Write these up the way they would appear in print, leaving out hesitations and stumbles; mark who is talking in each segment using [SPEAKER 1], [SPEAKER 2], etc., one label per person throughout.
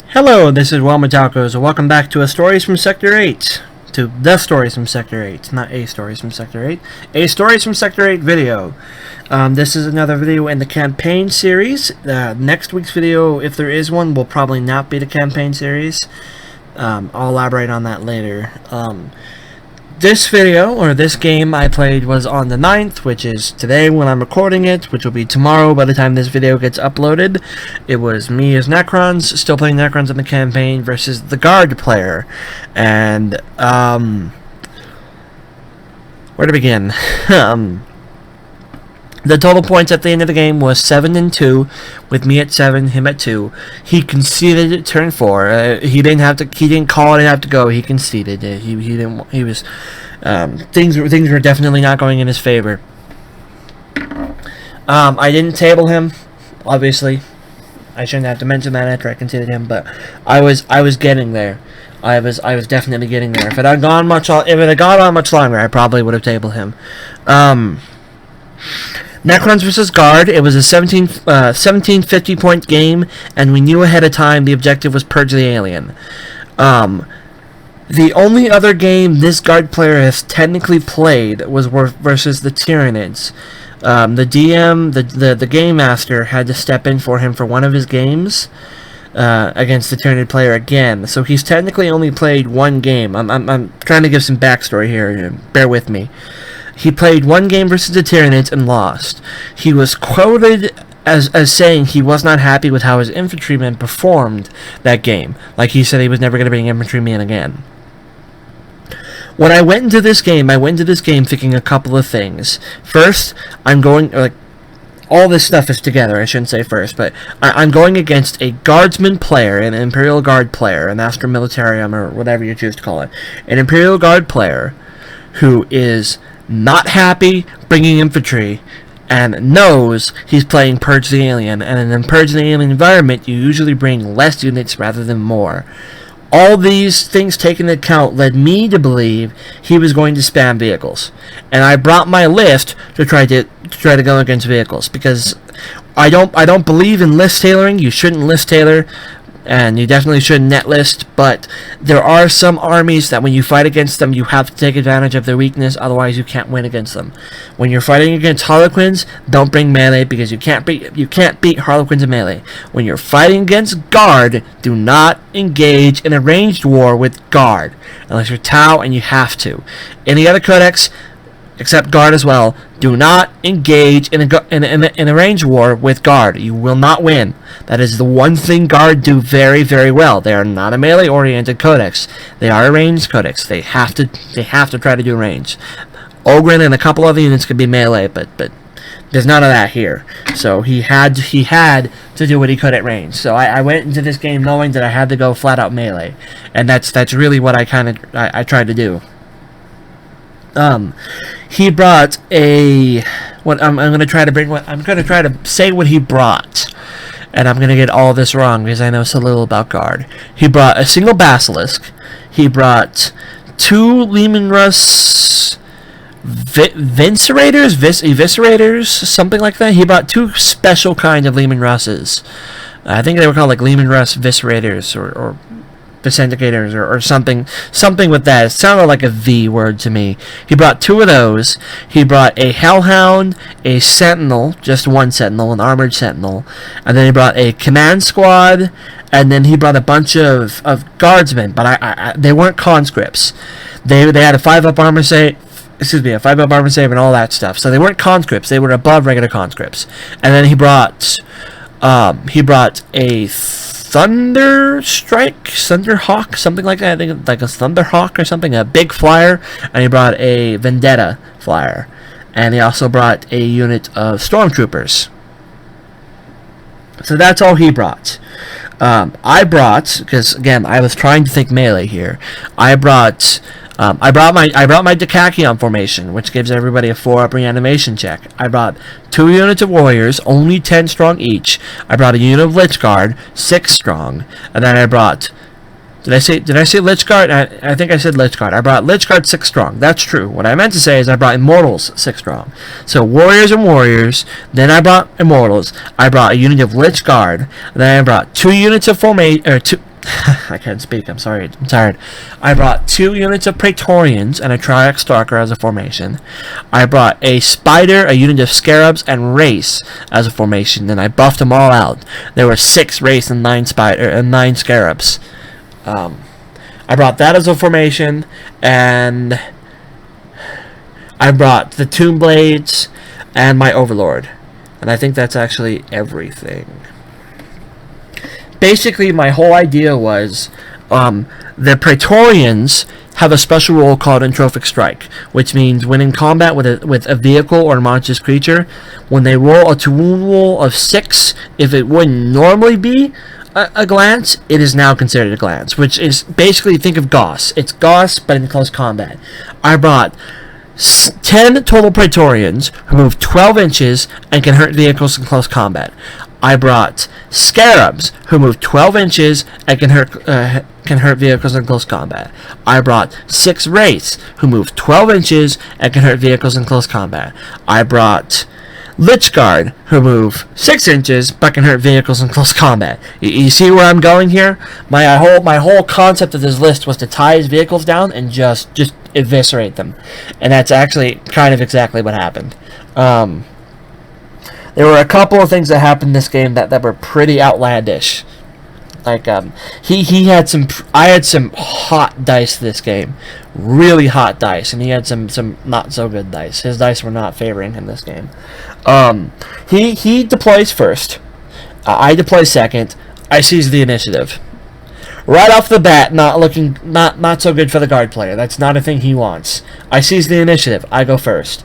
[SPEAKER 1] Hello, this is WellArmedWithTacos, and welcome back to Stories from Sector 8. To the Stories from Sector 8, not A Stories from Sector 8. A Stories from Sector 8 video. This is another video in the campaign series. Next week's video, if there is one, will probably not be the campaign series. I'll elaborate on that later. This video, or this game I played, was on the 9th, which is today when I'm recording it, which will be tomorrow by the time this video gets uploaded. It was me as Necrons, still playing Necrons in the campaign, versus the Guard player. And, where to begin? The total points at the end of the game was 7-2, with me at 7, him at 2. He conceded at turn 4. He didn't call it and have to go. He conceded. Things were definitely not going in his favor. I didn't table him, obviously. I shouldn't have to mention that after I conceded him, but I was getting there. I was definitely getting there. If it had gone on much longer, I probably would have tabled him. Necrons vs. Guard. It was a 1750 point game, and we knew ahead of time the objective was purge the alien. The only other game this Guard player has technically played was versus the Tyranids. The DM, the Game Master, had to step in for him for one of his games against the Tyranid player again. So he's technically only played one game. I'm trying to give some backstory here. Bear with me. He played one game versus the Tyranids and lost. He was quoted as saying he was not happy with how his infantrymen performed that game. Like he said he was never going to bring infantrymen again. When I went into this game, thinking a couple of things. First, all this stuff is together, I shouldn't say first, but I'm going against a Guardsman player, an Imperial Guard player, an Astra Militarum, or whatever you choose to call it. An Imperial Guard player who is not happy bringing infantry and knows he's playing Purge the Alien, and in Purge the Alien environment you usually bring less units rather than more. All these things taken into account led me to believe he was going to spam vehicles, and I brought my list to try to go against vehicles, because I don't believe in list tailoring. You shouldn't list tailor, and you definitely shouldn't net list, but there are some armies that when you fight against them, you have to take advantage of their weakness, otherwise you can't win against them. When you're fighting against Harlequins, don't bring melee, because you can't beat Harlequins in melee. When you're fighting against Guard, do not engage in a ranged war with Guard, unless you're Tau and you have to. Any other codex, except Guard as well, do not engage in a range war with Guard. You will not win. That is the one thing Guard do very, very well. They are not a melee-oriented codex. They are a ranged codex. They have to try to do range. Ogren and a couple other units could be melee, but there's none of that here. So he had to do what he could at range. So I went into this game knowing that I had to go flat out melee, and that's really what I tried to do. He brought I'm gonna try to say what he brought, and I'm gonna get all this wrong because I know so little about Guard. He brought a single Basilisk. He brought 2 Lehman Russ Eviscerators, something like that. He brought 2 special kind of Lehman Russes. I think they were called like Lehman Russ Viscerators or Vicendicators or something with that. It sounded like a V word to me. He brought 2 of those. He brought a Hellhound, a Sentinel, just one Sentinel, an armored Sentinel, and then he brought a command squad, and then he brought a bunch of guardsmen, but they weren't conscripts. They had a 5-up armor save. A 5-up armor save and all that stuff. So they weren't conscripts. They were above regular conscripts. And then he brought a Thunderhawk, something like that. I think like a Thunderhawk or something, a big flyer, and he brought a Vendetta flyer, and he also brought a unit of Stormtroopers. So that's all he brought. I brought, because again I was trying to think melee here. I brought my Dekakion formation, which gives everybody a 4-up reanimation check. I brought 2 units of warriors, only 10 strong each. I brought a unit of Lich Guard, 6 strong, and then I brought. Did I say Lich Guard? I think I said Lich Guard. I brought Lich Guard 6 strong. That's true. What I meant to say is I brought Immortals 6 strong. So warriors and warriors. Then I brought Immortals. I brought a unit of Lich Guard. And then I brought 2 units of formation, or I can't speak. I'm sorry. I'm tired. I brought 2 units of Praetorians and a Triarch Stalker as a formation. I brought a Spider, a unit of Scarabs, and Race as a formation. And I buffed them all out. There were 6 Race and 9 Spider and 9 Scarabs. I brought that as a formation, and I brought the Tomb Blades and my Overlord. And I think that's actually everything. Basically, my whole idea was the Praetorians have a special role called Entrophic Strike, which means when in combat with a vehicle or a monstrous creature, when they roll a to-wound roll of 6, if it wouldn't normally be a glance, it is now considered a glance, which is basically, think of Gauss. It's Gauss, but in close combat. I brought 10 total Praetorians who move 12 inches and can hurt vehicles in close combat. I brought Scarabs who move 12 inches and can hurt vehicles in close combat. I brought 6 Wraiths who move 12 inches and can hurt vehicles in close combat. I brought Lich Guard who move 6 inches but can hurt vehicles in close combat. You see where I'm going here? My whole concept of this list was to tie his vehicles down and just eviscerate them, and that's actually kind of exactly what happened. There were a couple of things that happened in this game that were pretty outlandish. Like he had some, I had some hot dice this game, really hot dice, and he had some not so good dice. His dice were not favoring him this game. He deploys first. I deploy second. I seize the initiative. Right off the bat, not so good for the guard player. That's not a thing he wants. I seize the initiative. I go first.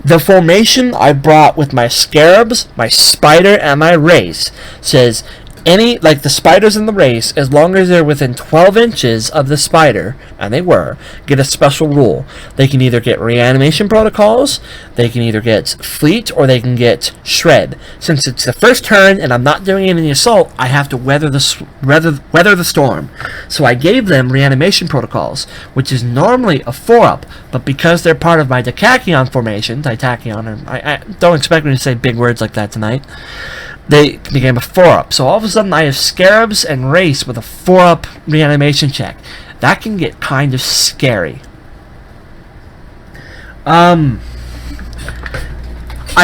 [SPEAKER 1] The formation I brought with my Scarabs, my Spider, and my Race says the Spiders and the Race, as long as they're within 12 inches of the Spider, and they were, get a special rule. They can either get reanimation protocols, they can either get fleet, or they can get shred. Since it's the first turn and I'm not doing it in the assault, I have to weather the storm. So I gave them reanimation protocols, which is normally a 4-up, but because they're part of my Tachyon formation, I don't expect me to say big words like that tonight, they became a 4-up. So all of a sudden I have Scarabs and Race with a 4-up reanimation check. That can get kind of scary. I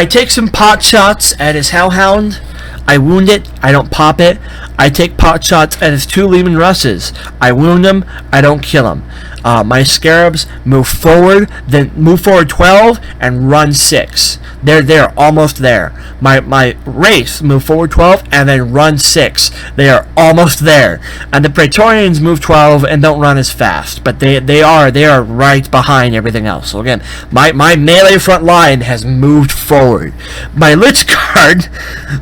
[SPEAKER 1] take some pot shots at his Hellhound. I wound it. I don't pop it. I take pot shots at his 2 Leman Russes. I wound him. I don't kill him. My Scarabs move forward, then move forward 12 and run 6. They're almost there. My Wraiths move forward 12 and then run 6. They are almost there. And the Praetorians move 12 and don't run as fast, but they are right behind everything else. So again, my melee front line has moved forward. My Lich Guard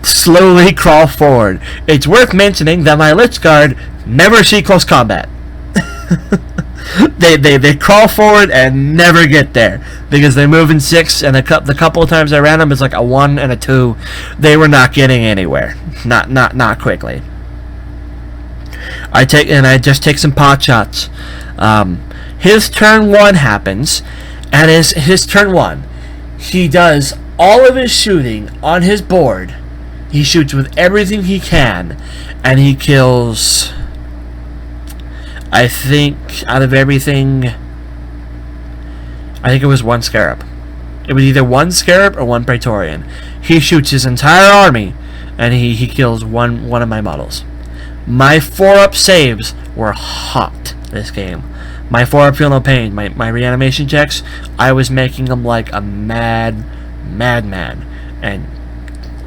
[SPEAKER 1] slowly crawl forward. It's worth mentioning that my Lich Guard never see close combat. They crawl forward and never get there because they move in 6, and the couple of times I ran them, it's like a 1 and a 2. They were not getting anywhere, not quickly. I just take some pot shots. His turn 1 happens, and his turn 1, he does all of his shooting on his board. He shoots with everything he can, and he kills, I think, out of everything, I think it was 1 Scarab. It was either 1 Scarab or 1 Praetorian. He shoots his entire army, and he kills one of my models. My 4-up saves were hot this game. My 4-up feel no pain. My reanimation checks, I was making them like a madman. And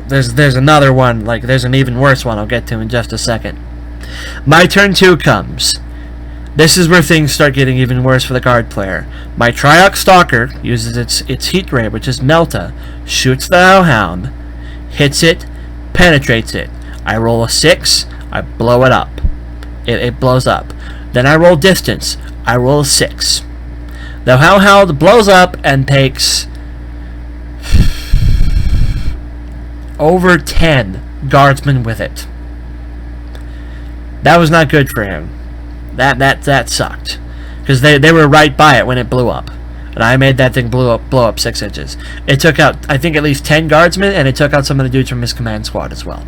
[SPEAKER 1] there's another one, like there's an even worse one I'll get to in just a second. My turn 2 comes. This is where things start getting even worse for the guard player. My Triarch Stalker uses its heat ray, which is Melta, shoots the Hellhound, hits it, penetrates it. I roll a 6, I blow it up. It blows up. Then I roll distance, I roll a 6. The Hellhound blows up and takes over 10 guardsmen with it. That was not good for him. That sucked, because they were right by it when it blew up, and I made that thing blow up 6 inches. It took out, I think, at least 10 guardsmen, and it took out some of the dudes from his command squad as well.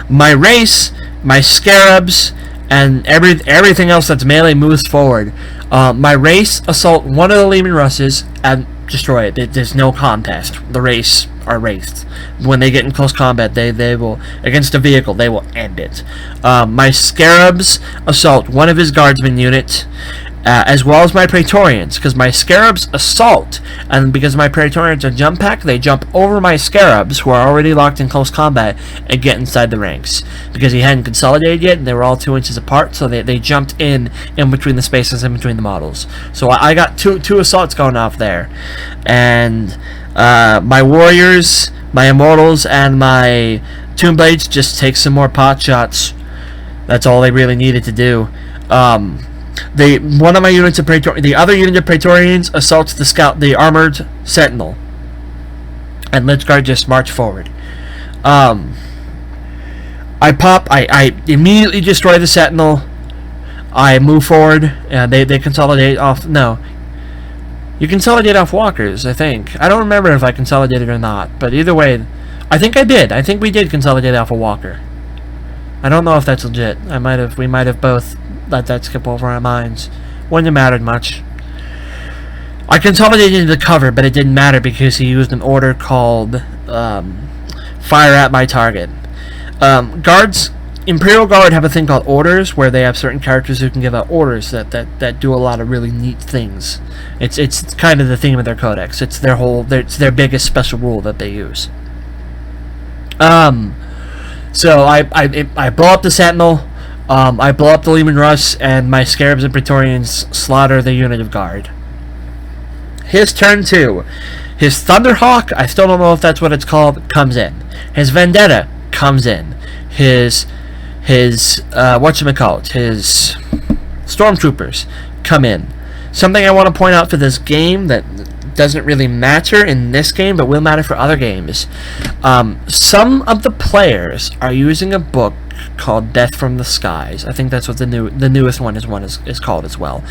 [SPEAKER 1] My Race my scarabs, and everything else that's melee moves forward. My race assault one of the Lehman Russes and destroy it. There's no contest. The race are raced. When they get in close combat, they will, against a vehicle, they will end it. My scarabs assault one of his guardsman units, as well as my Praetorians, because my scarabs assault, and because my Praetorians are jump pack, they jump over my scarabs, who are already locked in close combat, and get inside the ranks. Because he hadn't consolidated yet, and they were all 2 inches apart, so they jumped in between the spaces, in between the models. So I got two assaults going off there. And my warriors, my immortals, and my tomb blades just take some more pot shots. That's all they really needed to do. One of my units of the other unit of Praetorians assaults the armored sentinel, and Lichguard just march forward. I immediately destroy the sentinel. I move forward, and they consolidate off. No, you consolidate off walkers, I think. I don't remember if I consolidated or not, but either way, I think I did. I think we did consolidate off a walker. I don't know if that's legit. We might have both let that skip over our minds. Wouldn't have mattered much. I consolidated the cover, but it didn't matter because he used an order called fire at my target. Imperial Guard have a thing called orders, where they have certain characters who can give out orders that do a lot of really neat things. It's kind of the theme of their codex. It's their biggest special rule that they use. So I blow up the sentinel. I blow up the Lehman Russ, and my Scarabs and Praetorians slaughter the unit of guard. His turn 2. His Thunderhawk, I still don't know if that's what it's called, comes in. His Vendetta comes in. His whatchamacallit, his Stormtroopers come in. Something I want to point out for this game that doesn't really matter in this game, but will matter for other games. Some of the players are using a book called Death from the Skies. I think that's what the newest one is called as well.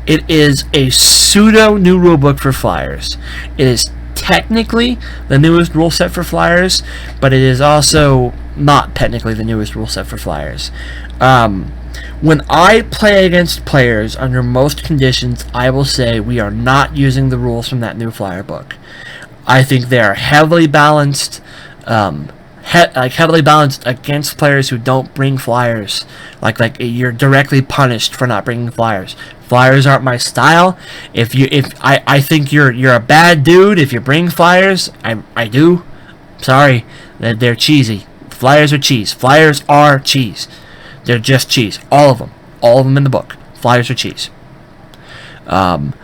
[SPEAKER 1] It is a pseudo new rulebook for flyers. It is technically the newest rule set for flyers, but it is also not technically the newest rule set for flyers. When I play against players under most conditions, I will say we are not using the rules from that new flyer book. I think they are heavily balanced, heavily balanced against players who don't bring flyers. Like you're directly punished for not bringing flyers. Flyers aren't my style. I think you're a bad dude if you bring flyers. I do. Sorry, they're cheesy. Flyers are cheese. Flyers are cheese. They're just cheese. All of them. All of them in the book. Flyers are cheese. And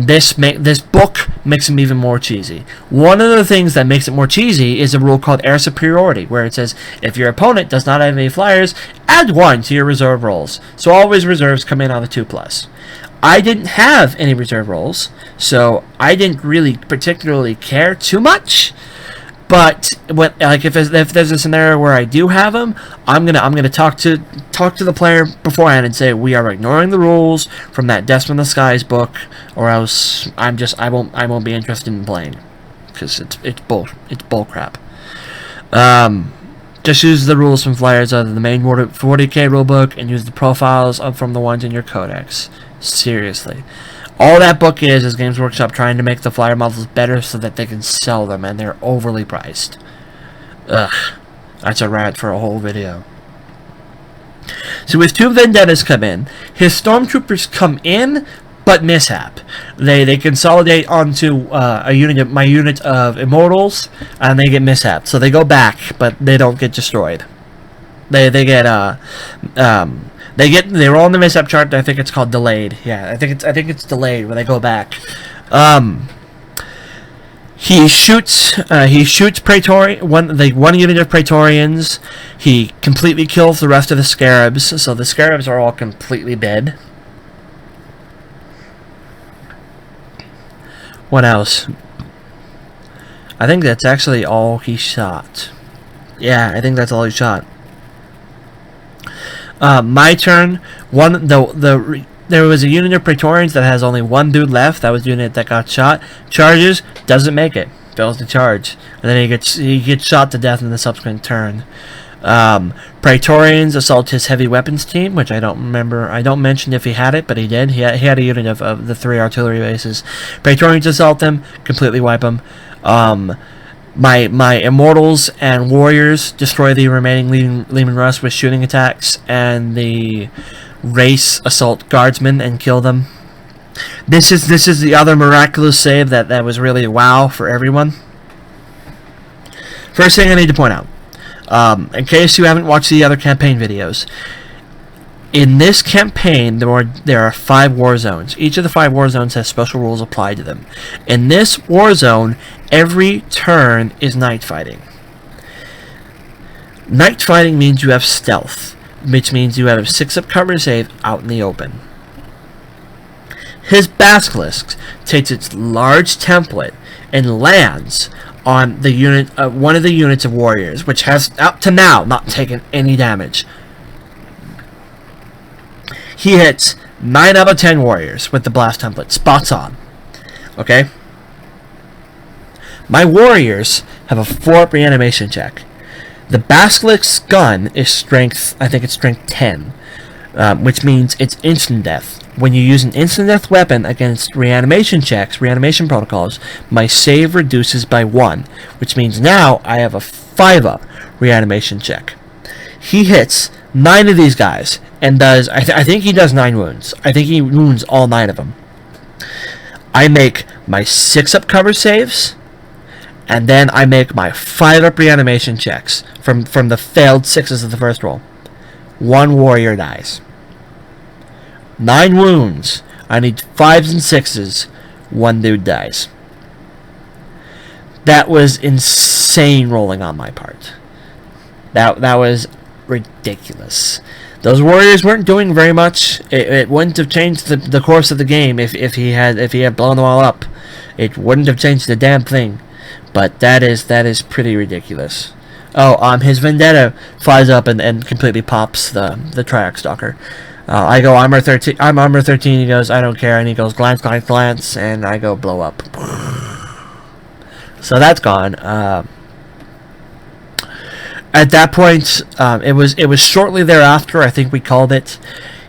[SPEAKER 1] this book makes them even more cheesy. One of the things that makes it more cheesy is a rule called Air Superiority, where it says, if your opponent does not have any flyers, add 1 to your reserve rolls. So always reserves come in on the 2+. I didn't have any reserve rolls, so I didn't really particularly care too much. But if there's a scenario where I do have them, I'm gonna talk to the player beforehand and say we are ignoring the rules from that Death from the Skies book, or else I won't be interested in playing, because it's bull crap. Just use the rules from flyers out of the main 40k rulebook and use the profiles from the ones in your codex. Seriously. All that book is Games Workshop trying to make the flyer models better so that they can sell them, and they're overly priced. Ugh. That's a rant for a whole video. So his 2 Vendettas come in. His Stormtroopers come in, but mishap. They consolidate onto my unit of Immortals, and they get mishapped. So they go back, but they don't get destroyed. They roll on the mishap chart. I think it's called delayed. Yeah, I think it's delayed when they go back. He shoots one unit of Praetorians. He completely kills the rest of the Scarabs. So the Scarabs are all completely dead. What else? I think that's actually all he shot. Yeah, I think that's all he shot. My turn. There was a unit of Praetorians that has only 1 dude left. That was the unit that got shot. Charges, doesn't make it. Fails to charge, and then he gets shot to death in the subsequent turn. Praetorians assault his heavy weapons team, which I don't remember. I don't mention if he had it, but he did. He had a unit of the 3 artillery bases. Praetorians assault them, completely wipe them. My immortals and warriors destroy the remaining Leman Russ with shooting attacks, and the race assault guardsmen and kill them. This is the other miraculous save that was really wow for everyone. First thing I need to point out, in case you haven't watched the other campaign videos, in this campaign there are 5 war zones. Each of the 5 war zones has special rules applied to them. In this war zone, every turn is night fighting. Night fighting means you have stealth, which means you have a 6-up cover save out in the open. His Basilisk takes its large template and lands on the unit, one of the units of warriors, which has up to now not taken any damage. He hits 9 out of 10 warriors with the blast template, spots on. Okay. My warriors have a 4-up reanimation check. The Basilisk's gun is strength, I think it's strength 10, which means it's instant death. When you use an instant death weapon against reanimation checks, reanimation protocols, my save reduces by 1, which means now I have a 5-up reanimation check. He hits 9 of these guys and does, I think he does 9 wounds. I think he wounds all 9 of them. I make my 6-up cover saves, and then I make my 5-up reanimation checks from the failed 6s of the first roll. 1 warrior dies. 9 wounds. I need 5s and 6s. 1 dude dies. That was insane rolling on my part. That was ridiculous. Those warriors weren't doing very much. It wouldn't have changed the course of the game if he had blown them all up. It wouldn't have changed a damn thing. But that is pretty ridiculous. Oh, his Vendetta flies up and completely pops the Triarch Stalker. I go armor 13. I'm armor 13. He goes, I don't care, and he goes glance, glance, glance, and I go blow up. So that's gone. At that point, it was shortly thereafter. I think we called it.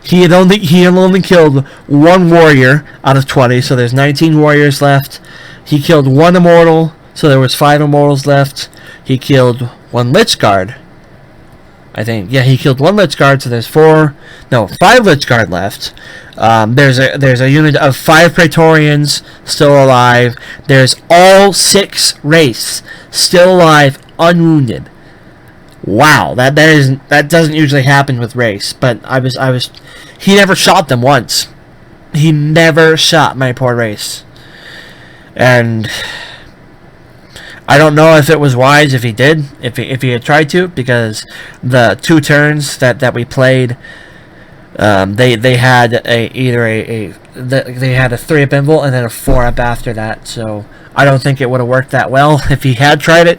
[SPEAKER 1] He had only killed 1 warrior out of 20, so there's 19 warriors left. He killed 1 immortal, so there was 5 immortals left. He killed 1 Lich Guard. I think, yeah, he killed 1 Lich Guard, so there's 5 Lich Guard left. There's a unit of 5 Praetorians still alive. There's all 6 Wraiths still alive, unwounded. Wow, that doesn't usually happen with Wraiths, but he never shot them once. He never shot my poor Wraiths. And I don't know if it was wise if he did, if he had tried to, because the 2 turns that we played, they had they had a 3-up invul and then a 4-up after that. So I don't think it would have worked that well if he had tried it.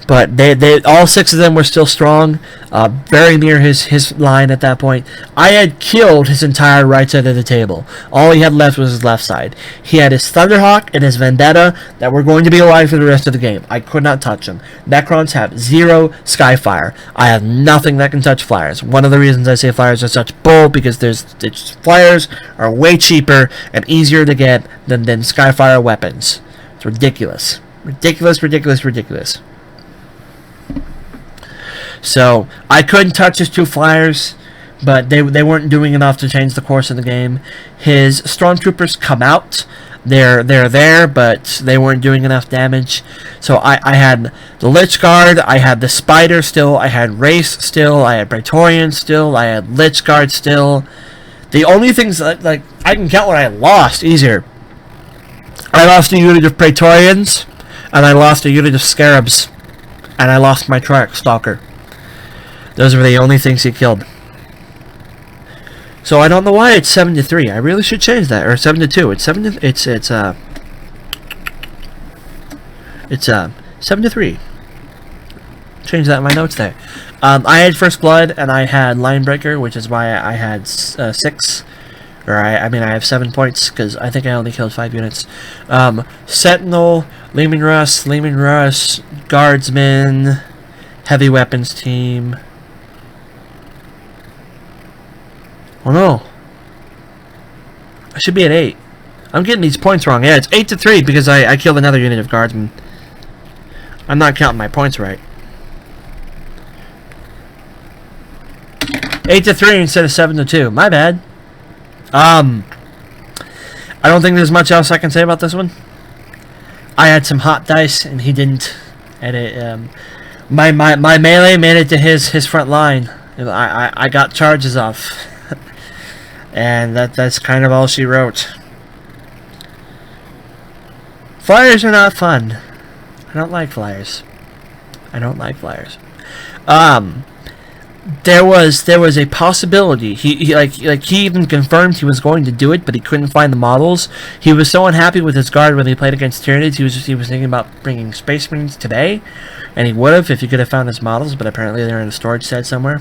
[SPEAKER 1] But they all 6 of them were still strong, very near his line at that point. I had killed his entire right side of the table. All he had left was his left side. He had his Thunderhawk and his Vendetta that were going to be alive for the rest of the game. I could not touch them. Necrons have 0 Skyfire. I have nothing that can touch flyers. One of the reasons I say flyers are such bull, because flyers are way cheaper and easier to get than Skyfire weapons. It's ridiculous. Ridiculous, ridiculous, ridiculous. So I couldn't touch his 2 flyers, but they weren't doing enough to change the course of the game. His stormtroopers come out. They're there, but they weren't doing enough damage. So I had the Lich Guard, I had the Spider still, I had Wraith still, I had Praetorian still, I had Lich Guard still. The only things like I can count what I lost easier. I lost a unit of Praetorians, and I lost a unit of Scarabs, and I lost my Triarch Stalker. Those were the only things he killed. So I don't know why it's 7-3. I really should change that, or 7-2. It's 7-3. Change that in my notes there. I had First Blood and I had Linebreaker, which is why I had 6. Or I have 7 points, because I think I only killed 5 units. Sentinel, Leman Russ, Guardsman, Heavy weapons team. Oh no. I should be at 8. I'm getting these points wrong. Yeah, it's 8-3 because I killed another unit of guardsmen. I'm not counting my points right. 8-3 instead of 7-2. My bad. I don't think there's much else I can say about this one. I had some hot dice and he didn't. And it, my melee made it to his front line. I got charges off. And that's kind of all she wrote. Flyers are not fun. I don't like flyers. I don't like flyers. There was a possibility. He even confirmed he was going to do it, but he couldn't find the models. He was so unhappy with his guard when he played against Tyranids. He was thinking about bringing Space Marines today, and he would have if he could have found his models. But apparently they're in a storage set somewhere.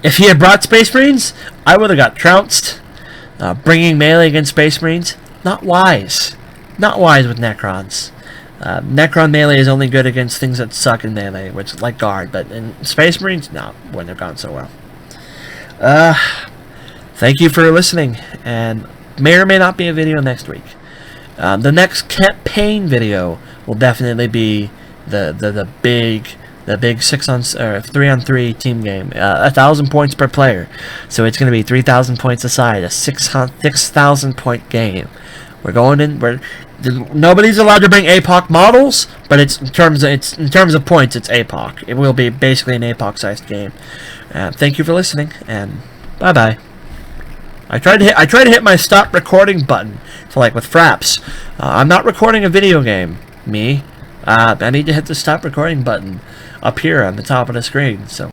[SPEAKER 1] If he had brought Space Marines, I would have got trounced. Bringing melee against Space Marines, not wise. Not wise with Necrons. Necron melee is only good against things that suck in melee, which like guard, but in Space Marines, no, wouldn't have gone so well. Thank you for listening, and may or may not be a video next week. The next campaign video will definitely be the big 3-on-3 team game, 1,000 points per player. So it's going to be 3,000 points aside, a 6,000 point game. We're going in. Nobody's allowed to bring APOC models, but in terms of points, it's APOC. It will be basically an APOC-sized game. Thank you for listening, and bye bye. I tried to hit my stop recording button for with Fraps. I'm not recording a video game. I need to hit the stop recording button up here on the top of the screen. So.